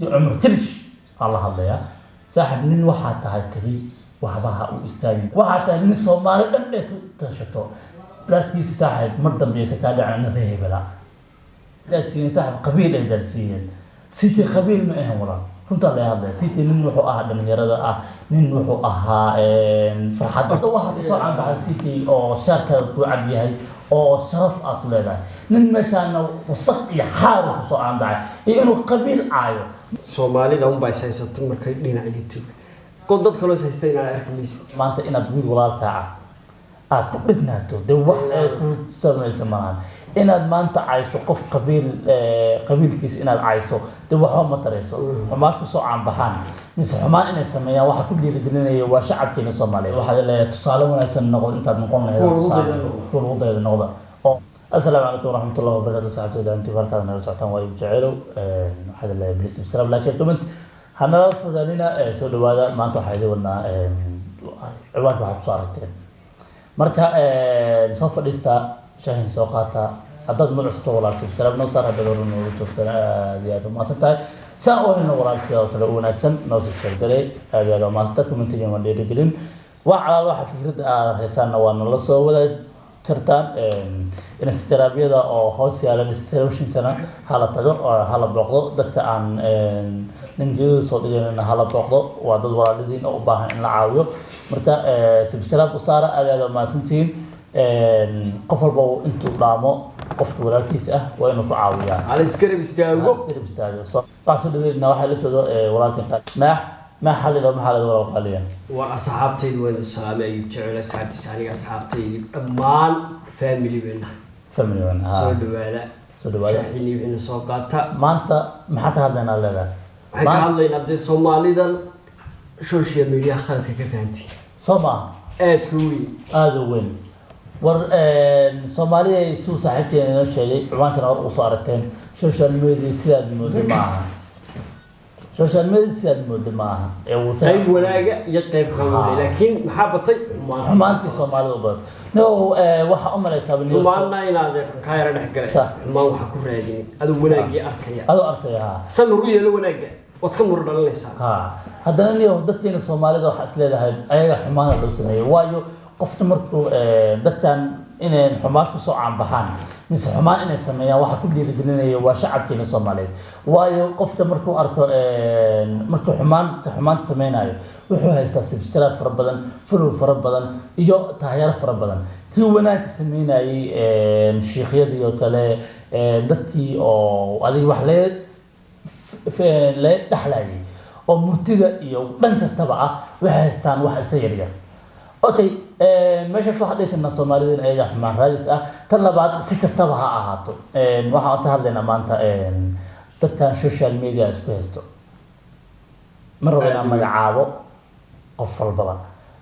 عمر ترش الله هذا صاحب من واحد تهتري وحبها وإستاذ واحد من الصومال دم تشتو لكن صاحب مردم بيسكاد عن فيه بلا درسين صاحب قبيلة درسين سيتي قبيل ما إيه ولا كنت على هذا سيتي من وحو من يرد من وحو فرحات واحد صار عن بعض سيتي أو شركة وعدي هاي أو شرف أطلع من مشان وصق يحارب صار عن بعض إنه قبيل عايو Soomaalida un bay saysato markay dhinacyo tug qodad kale saystay inaan arkamis maanta inaad wiil walaalka aad ku dhignaato de wax ay ku samayso maahan inaad maanta cayso qof qabiilkiis inaad cayso de waxa ma tarayso xumaan ku soo aan baxaan mise xumaan inay sameeyaan waxa ku dhiirigelinaya waa shacabkeena Soomaaliyeed waxa leeyahay tusaale wanaagsan noqon intaad noqon lahayd tusaale kuwa wadada noqda السلام عليكم ورحمة الله وبركاته صاحبتي إذا أنت فرقة أنا رسالتان وايد جعلوا هذا اللي بليس مسكراب لا شيء كومنت هنرى فضلنا سود هذا ما أنتوا حيدي ولا عواد واحد صارتين مركا سوف لسه شاهين سوقاتا عدد من رسالة ولا مسكراب نصار هذا الورن وشفتنا زيادة ما ستاي سأقولنا ولا سيا وتلقون أحسن نوصل شغلة هذا ما ستاي كومنت يوم اللي يقولون وعلى واحد فكرة حسنا وانا لسه ولا كرتان Instagram-yada oo hoos yaala description-kana hala tago oo hala booqdo dadka aan ninkeedu soo dhigayna hala booqdo waa dad walaalidiin oo u baahan in la caawiyo marka subscribe u saara aad ma santiin qof walba intuu dhaamo qofka walaalkiisa ah waa inuu ku caawiyaa ala iskarab istaago soo qaasudina waxa la joodo walaalkan ما حل لو ما حل ولا قاليا واصحابتي وين السلام ايوب جعل اسعد ثاني اصحابتي ضمان فاميلي بينا سو دوالا شاحيني بين سوقاتا ما انت ما حتى هذانا لا حكى الله ينبدي سوماليدا سوشيال ميديا خلتك كفهمتي صبا ادكوي هذا وين ور سوماليا سو صاحبتي انا شيء عوان كان وصارتين سوشيال ميديا سياد مود معها سوشيال ميديا سياد مود معها قيب ولاقة يقيب خمولي لكن محبطي حمانتي سومالي وبر نو waxa u malaysaa inuu maana inaad ka yara dhaxgalay ma waxa ku raadin adu wanaagi arkaya san ruuyo la wanaaga wad ka mur dhalanaysaa hadana niyo dadkeena Soomaalida waxa isleedahay ayaga xumaan loo sameeyo waayo qofta markuu dadkan inay xumaan ku soo aan baxaan mise xumaan inay sameeyaan waxa ku dhiirigelinaya waa shacabkeena Soomaaliyeed waayo qofta markuu arko markuu xumaan sameeynaayo wuxuu haystaa subscribe fara badan follow fara badan iyo taageero fara badan tii wanaag sameynayay sheekhyadii oo kale dadkii oo adiga wax la dhaxlayay oo murtida iyo dhan kastaba ah waxay haystaan wax iska yaryar okay meesha waxa dhigana Soomaalida ay xumaan raadis ah tan labaad si kastaba ha ahaato waxa aan ka hadlaynaa maanta dadka social media isku haysto marwayna magacaabo qof walba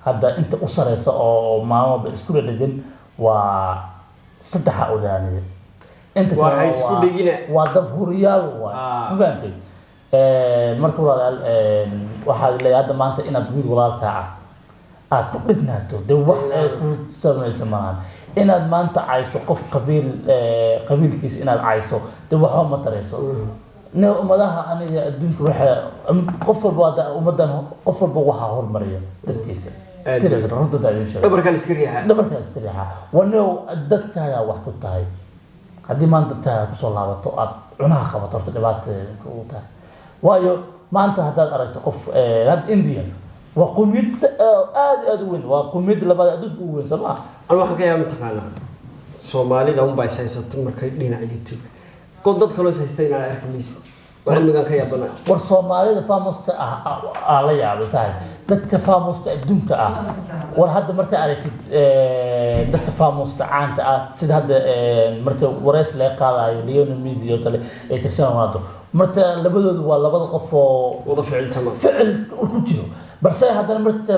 hadda inta u sareysa oo maamulka isku dhagan waa saddex odaanid inta kale isku dhigina waa dad huriyaal waa maantay marka waxa leeyahay hadda maanta inaad wiil walaalka aad ku dhignaato de wax ay ku samayso maahan inaad maanta cayso qof qabiilkiis inaad cayso de waxa ma tarayso umadaha aniga adduunka waxa qof walba umadan qof walba waxa hormariyo dadkiisa sidaas runta dadkiisa dabarka iska riixa wano dadkaaga wax ku tahay hadii maanta dadkaaga ku soo laabato aad cunaha qabato dhibaatada ku tahay waayo maanta hadaad aragto qof had Indian وقوميد وين وقوميد لبعض أدود وين سبعة أنا واحد كيا متقنع Soomaali da un bay saysato markay dhinacyo tug qodad kale saystay inaan arkamis waxaan midan ka yaabana war Soomaalida faamuska la yaabay dadka faamuska adduunka war hadda marka aragtid dadka faamuska caanta sida hadda marka wareys la qaadayo Lionel Messi oo kale ee Cristiano Ronaldo marka labadoodu waa labada qof oo wada ficil ku jiro بس هذا مرت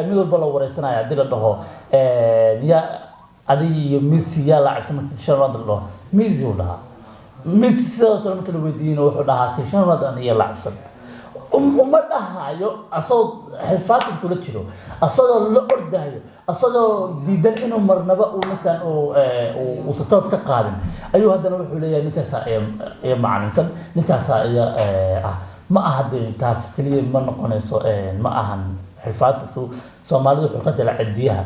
ميول بلا ورثنا يا دل الله يا أدي ميسي يا لاعب سمك كريستيانو رونالدو ميسي ولا ميسي كلام كانوا بدين وحده كريستيانو رونالدو يا لاعب سمك ومرة هايو أصل حفاظ كل شيء أصل الأرض هايو أصل ديدن إنه مرنبا ومكان وسطوب كقارن أيوه هذا نروح ولا نكاسا يا معنى سب نكاسا يا ma aha dee taas keliya ma noqonayso ma ahan xirfaadku Soomaalidu wuxuu ka dilaa cidiyaha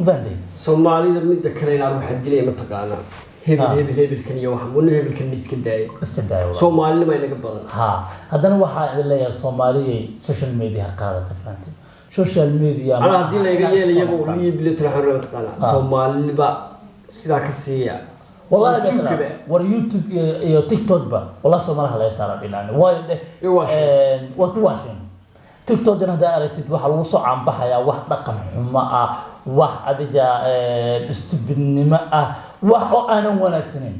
fahantay Soomaalida midda kale inaad waxa dilay ma taqaanaa hebel kan iyo waxa wana hebel kan iska daayay Soomaalina ma inaga badan haddana waxaa leeyahay Soomaaliya social media qaadata fahantay social media ana hadii la iga yeelayo waliye bilatul xarra ma taqaanaa Soomaaliba sida ka siiya والله YouTube iyo TikTok ba والله Soomaaliha la saaray dhilaan way وكواشين TikTok dana hada aragtid waxa lagu soo caanbaxaya wax dhaqan xumo ah wax adiga istibnimo ah wax oo aan wanaagsaneyn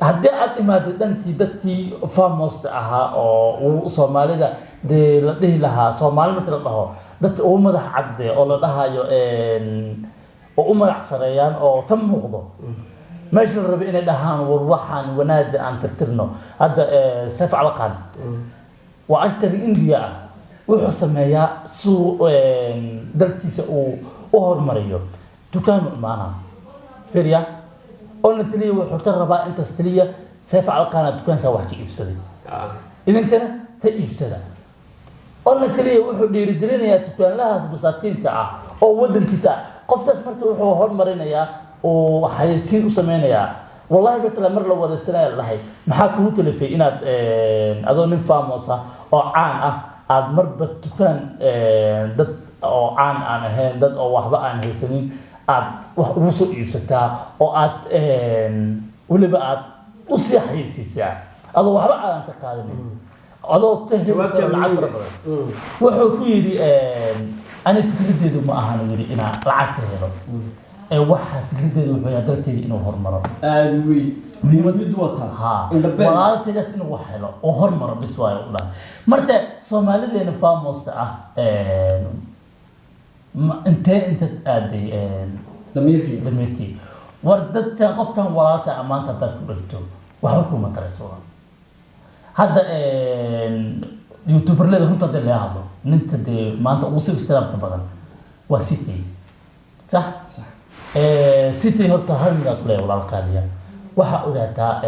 hadii aad imaado dadkii famous ahaa oo Soomaalida de la dhihi lahaa Soomaali marka la dhaho dadka oo madax cad oo la dhahayo oo u magac sareeyaan oo tan muuqdo meesha la rabay inay dhahaan war waxaan wanaag aan tirtirno hadda Saif Alqan waa actor India wuxuu sameeyaa suu dalkiisa uu hormariyo dukaan maana firiya oo nataliya wuxuu ka rabaa inta staliya Saif Alqan dukaanka wax ka iibsaday idinkana ta iibsada oo nataliya wuxuu dhiirigelinayaa dukaanlahaas basaatinka ah oo wadankiisa qofkaas marka wuxuu hormarinayaa oo xayisiin u sameeynaya wallahi batla mar la wada sanay lahay maxaa ku talafay inaad adoo nin famous ah oo caan ah aad marba dukaan dad oo caan aan ahayn dad oo waxba aan haysanin aad wax ugu soo iibsataa oo aad waliba aad u sii xayisiisaa adoo waxba aan ka qaadanin adoo jawaabta lacag badan wuxuu ku yiri ani fikradeydu ma ahan yiri ina lacag helo waxa fikradeydu wuxuu yahay dalkeena inuu hormaro aad muhiimadu waa taas walaalkeedas inuu wax helo oo hormaro bis waayo u dhahay marka Soomaalideena famous ah inta aaday damirkii war dadka qofkan walaalka amaanta dad ku dhigto waxa ku ma tarayso hadda YouTuber leeyahay runta leeyahay ninta de maanta ugu subscribe badan waa City صح City horta hal mid kale walaalkaadiya waxa ogaataa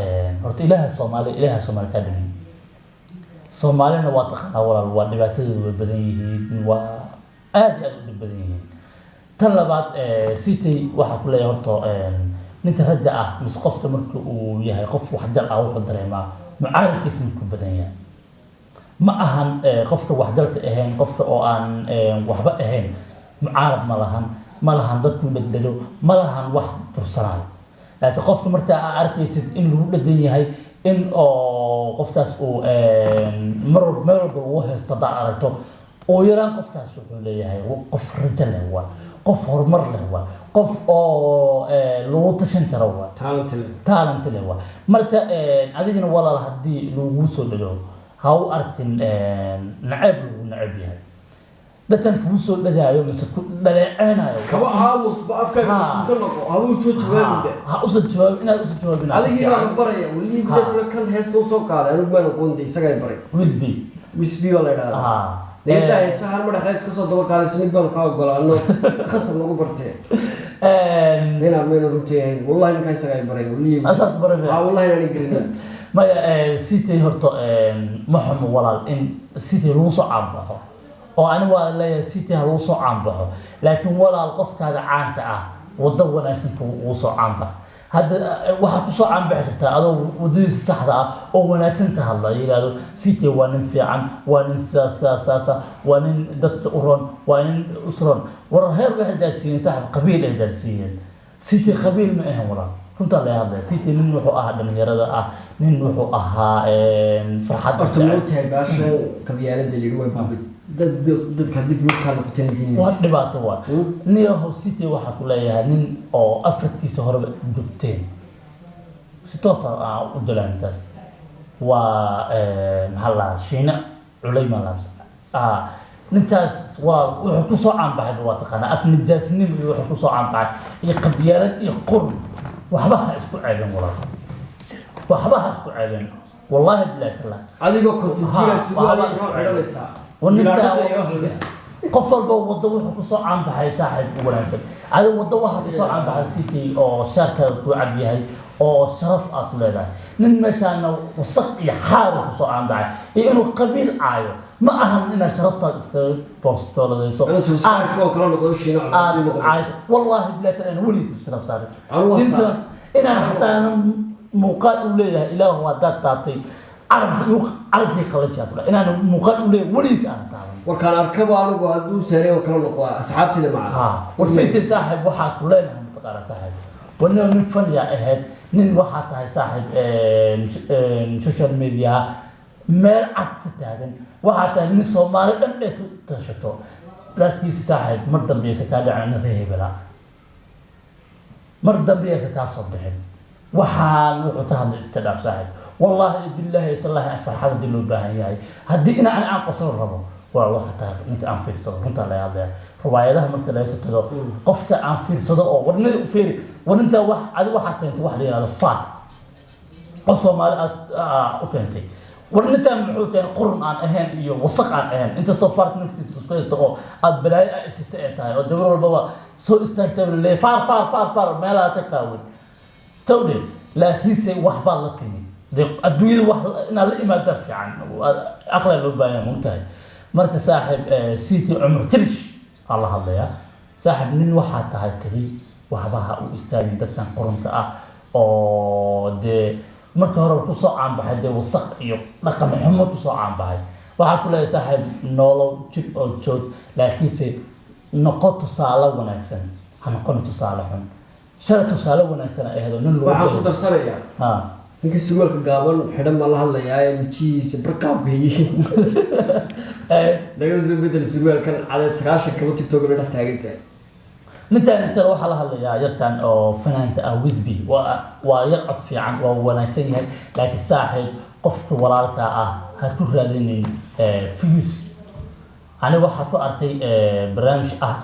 horta ilaaha Soomaali ka dhigay Soomaalina waa taqaana walaal waa dhibaatadu way badan yihiin waa aad u badan yihiin tan labaad City waxa ku leeyahay horta ninta rajaa ah mis qofka marka uu yahay qof wax jar ah wuxuu dareemaa mucaaradkiisa ku badan yahay ma ahan qofka wax jalka ahayn qofka oo aan waxba ahayn mucaarad ma lahan dadku dhagdhalo ma lahan wax tursanay laakiin qofka marka aad arkaysid in lagu dhagan yahay in oo qofkaas uu meel walba uu haysto daa aragto oo yaraan qofkaas wuxuu leeyahay qof rajo leh waa qof horumar leh waa qof oo lagu tashan karo waa talent leh waa marka adigina walaal hadii lagu soo dhago ha u arkin nacab yahay dadkan ku soo dhagaayo mise ku dhaleecanayo kaba aamus ba afka ka noqo ha uu soo jawaabin ha u soo jawaab inaad u soo jawaabin adigi baan baraya wali bidda kan heesto soo qaaday anigu baan qoonday isaga baray wisbi wala ilaa deeda sahan ma dhaxay iska soo daba qaaday sinid baan ka ogolaano khasab lagu bartay ina meel runtii wallahi ninka isaga baray wali asad baray wallahi aan gelin ma City horta ma xumo walaal in City lagu soo caabaxo oo ani waa leeyahay City ha lagu soo caabaxo laakiin walaal qofkaaga caanka ah wada wanaagsan uu soo caabaxo hadda waxa ku soo caabaxayta adoo wadadiisa saxda ah oo wanaagsan ka hadla yiraahdo City waa nin fiican waa nin saasa waa nin dadka u roon waa nin usron war heer waxa daadsiin saaxib qabiil ay daadsiin City qabiil ma ahan walaal runta la hadlay City nin wuxuu ahaa dhalinyarada ah nin wuxuu ahaa farxad horta loo taabasho qabyaalada leeyahay baabid dadka dib loo kala qotay waa dhibaato waa niyo City waxa ku leeyahay nin oo afartiisa hore gubteen si toos ah u dalantaas waa mahalla Shiina Culayma Labs nintaas waa wuxuu ku soo caanbaxay waa taqaana af nijaasnimo wuxuu ku soo caanbaxay iyo qabyaalad iyo qurb waxba isku ceebin waxba isku ceebin wallahi billahi taala adigo kunti jira sidoo xidhanaysa ونكا قفل بو وضو wuxuu ku soo caan baxay saaxib wanaagsan adiga wado waxa ku soo caan baxay City oo sharka ku cad yahay oo sharaf aad ku leedahay nin meeshaana wasaq iyo xaar ku soo aandahay iyo inuu qabiil caayo ma ahan inaad sharaftaad iska boostooladayso wallahi bilaatan ana weligiis sharaf saarin inaan xataa muuqaal u leeyahay ilaahu haddaad taabtay carabkii qalanjaa kula inaan muuqaal u leeyahay weligiis aan taaban warkaan arkaba anigu hadduu saarey oo kala noqdaa asxaabtida maca warsiintii saaxiib waxaa ku leenahay mataqaana saaxiib wana nin fanya ahayd nin waxaa tahay saaxiib social media meel cad ka taagan waxaa tahay nin soomaali dhan ee ku tashato laakiinse saaxiib mar dambeysa kaa dhacana reehebela mar dambeysa kaa soo bixin waxaan wuxuu ka hadlay iska dhaaf saaxiib wallaahi billaahi tallaahi farxad hadii loo baahan yahay haddii inaan aan qosol rabo waa waxa tahay inta aan fiirsado runta la hadlaya riwaayadaha marka laga soo tago qofka aan fiirsado oo warnada u fiiri warinta wax adi waxaad keentay wax la yidhahdo faad oo soomaali aad u keentay warnintan muxuu keenay qurun aan ahayn iyo wasaq aan ahayn inkastoo faarka naftiisa isku haysto oo aad balaayo ay ifisa ee tahay oo dabar walbaba soo istaagtay leeyahay faar meelaha ka qaawan tawde laakiinse waxbaad la timi dee adduunyada wax inaad la imaada fiican aqla loo baahan muntahay marka saaxiib siiti cumar tirish alla hadlaya saaxiib nin waxaa tahay tiri waxbaha u istaagin dadkan qurunka ah oo dee marka hore ku soo caanbaxay dee wasaq iyo dhaqan xumo ku soo caanbaxay waxaa ku leeyahay saaxiib nolow jir oo joog laakiinse noqo tusaale wanaagsan ha noqon tusaale xun shalay tusaale wanaagsan ay ahdo nin waxaan ku darsanayaa ninka surwaalka gaaban xidhan baa la hadlayaa ee mijihiisa barqaabka yihiin laga soo bedel surwaalkan cadeed 9 kaba tiktok la dhex taagantahay nintaan inta waxaa la hadlayaa yarkan oo fanaanka ah Wisby waa yar cod fiican waa wanaagsan yahay laakiin saaxiib qofka walaalka ah ha ku raadinin fuse ani waxaa ku arkay barnaamij ah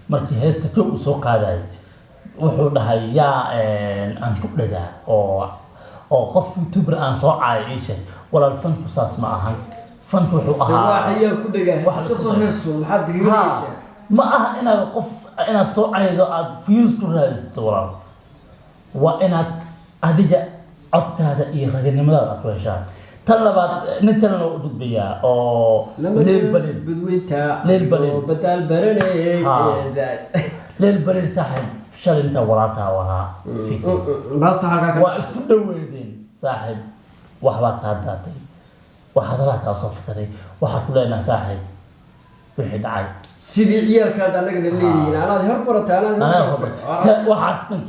markii heesta ku soo qaaday wuxuu dhahay yaa aan ku dhagaa oo qof youtuber aan soo caayay isha walaal fanku saas ma ahan fanku wuxuu ahaa waxay ku dhagaa wax ka soo heeso maxaad dirinaysaa ma aha inaad qof inaad soo caydo aad fuse ku raadisto walaal waa inaad adiga codkaada iyo raganimadaada ku heshaa tan labaad ninkan loo gudbiyaa oo leel badaal baranay leel baranay saaxiib shalinta walaalka wahaa baasta halka waa isku dhaweydeen saaxiib waxba ka daatay waxa dalka soo fakaray waxa ku leenahay saaxiib wixii dhacay sidii ciyaalkaad anaga leeyihiin anaad hor barataan waxaas dhan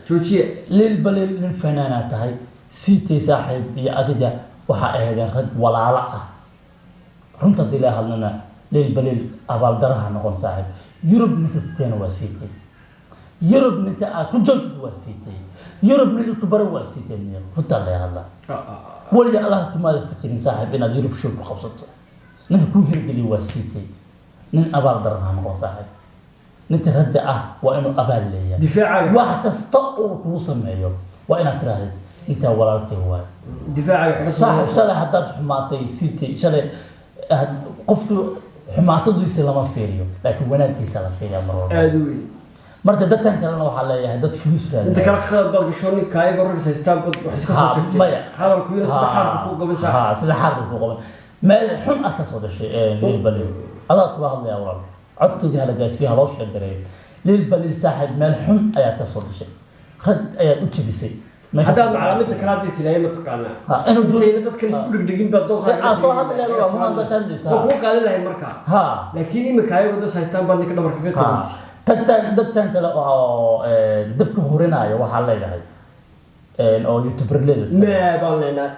joojiye leel baleel nin fanaana tahay siitay saaxiib iyo adiga waxa ahaydeen rag walaalo ah runta dilaa hadlana leel baleel abaal daraha noqon saaxiib yurub ninka keena waa siitay yurub ninka ku joogto waa siitay yurub ninka ku baro waa siitay runta la hadla waliya allah kuma fikirin saaxiib inaad yurub shul ku qabsato ninka ku hirgeli waa siitay nin abaal daraha noqon saaxiib ninka ragga ah waa inuu abaal leeyahay difaacaga wax kasta oo kuu sameeyo waa inaad tiraahdo inta walaalkay waa difaacaga saaxiib shalay haddaad xumaatay siitay shalay qofku xumaatadiisa lama fiiriyo laakiin wanaaggiisa la fiiriyaa mar walba aad u weyn marka dadkan kalena waxaa leeyahay dad fiyus raadin inta kala qadad bal gashoni kaayaga rag haystaan bad wax iska soo jirtay hadalku yiri sida xarku ku gaban sax sida xarku ku gaban meel xun ah ka soo dhashay leel balil adaa kula hadlaya walaal codkii hala gaarsiiyo loo sheegay leel balil saaxiib meel xun ayaa ka soo dhashay rag ayaa u jibisay hadda macalimiinta kala diisilay ma taqaana inuu intayna dadka isku dhigdhigin baa dooqa soo hadlaya waa hada kan dhisa ku qaadan lahayn marka laakiin imika ayagu dad haystaan baa ninka dhabarka ka tagay dadkan kale oo dabka horinaayo waxaa leeyahay oo youtuber leedahay baan leenahay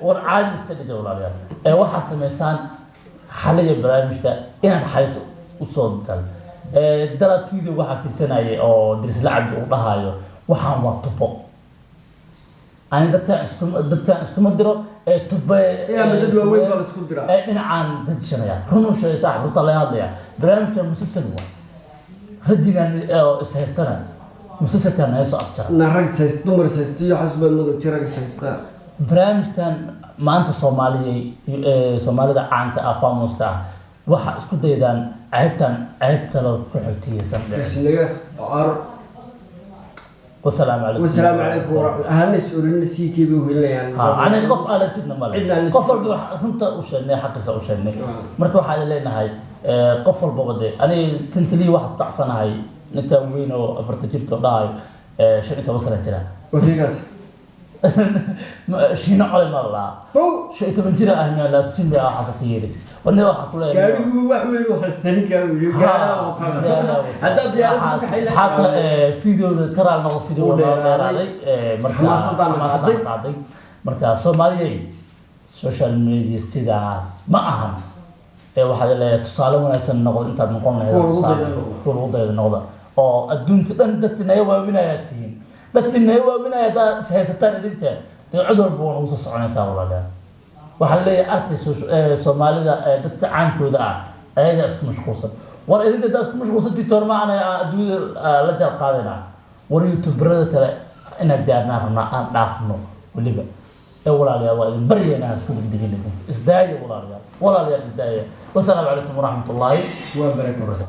war caadista dhiga walaalayaal waxaa sameysaan xaliga barnaamijka inaad xalis usoo gal daraad video waxaa fiirsanayay oo dirisla cabdi uu dhahayo waxaan waa tubo ani dadkaan iskuma diro tubo dad waaweyn baa la isku dira dhinacaan dadishanaya runuu sheegay saaxib runta laga hadlaya barnaamijka musalsal waa rajigan is haystana musalsalkan naga soo afjara rag sayst dumar saystiyo xasbaan mudug jirag saysta barnaamijkan maanta soomaalida caanka ah famuska ah waxa isku daydaan ceeb kale ku xigtiyeysan والسلام عليكم ورحمة الله هنس ورنا سيكي بيقول يعني أنا قف على جدنا مالك قفل بحنت وشلني حق سوشلني مركو حاجة لنا هاي قفل بقدي أنا كنت لي واحد تعصنا هاي نتوينه أفرتجيبته ضاي شركة وصلت لها شينا على مرة شيء تبين جرا أهمية لا تجيب لها حسك يريس وأنا واحد طلع قالوا وحول وحسني قالوا حتى فيديو ترى الموضوع فيديو ولا علي مركز سومالي سوشيال ميديا سيداس ما أهم واحد اللي تصالح وناس النقد أنت نقولنا كل وضع النقد أو الدنيا كده دتنا يوا بناياتين دتنا يوا بنايات سياستان دينك عذر بون وصص عنا سوا ولا waxaa leeyahay arkay Soomaalida dadka caankooda ah ayaga isku mashquulsan war idinka dadka isku mashquulsan tiitoor macna adduunyada la jal qaadana war youtuberada kale ina gaarnaa rabnaa aan dhaafno waliba walaalayaal waa idin baryayna isku digdigina isdaaya walaalayaal isdaaya wassalaamu calaykum waraxmatullaahi wa barakaatuh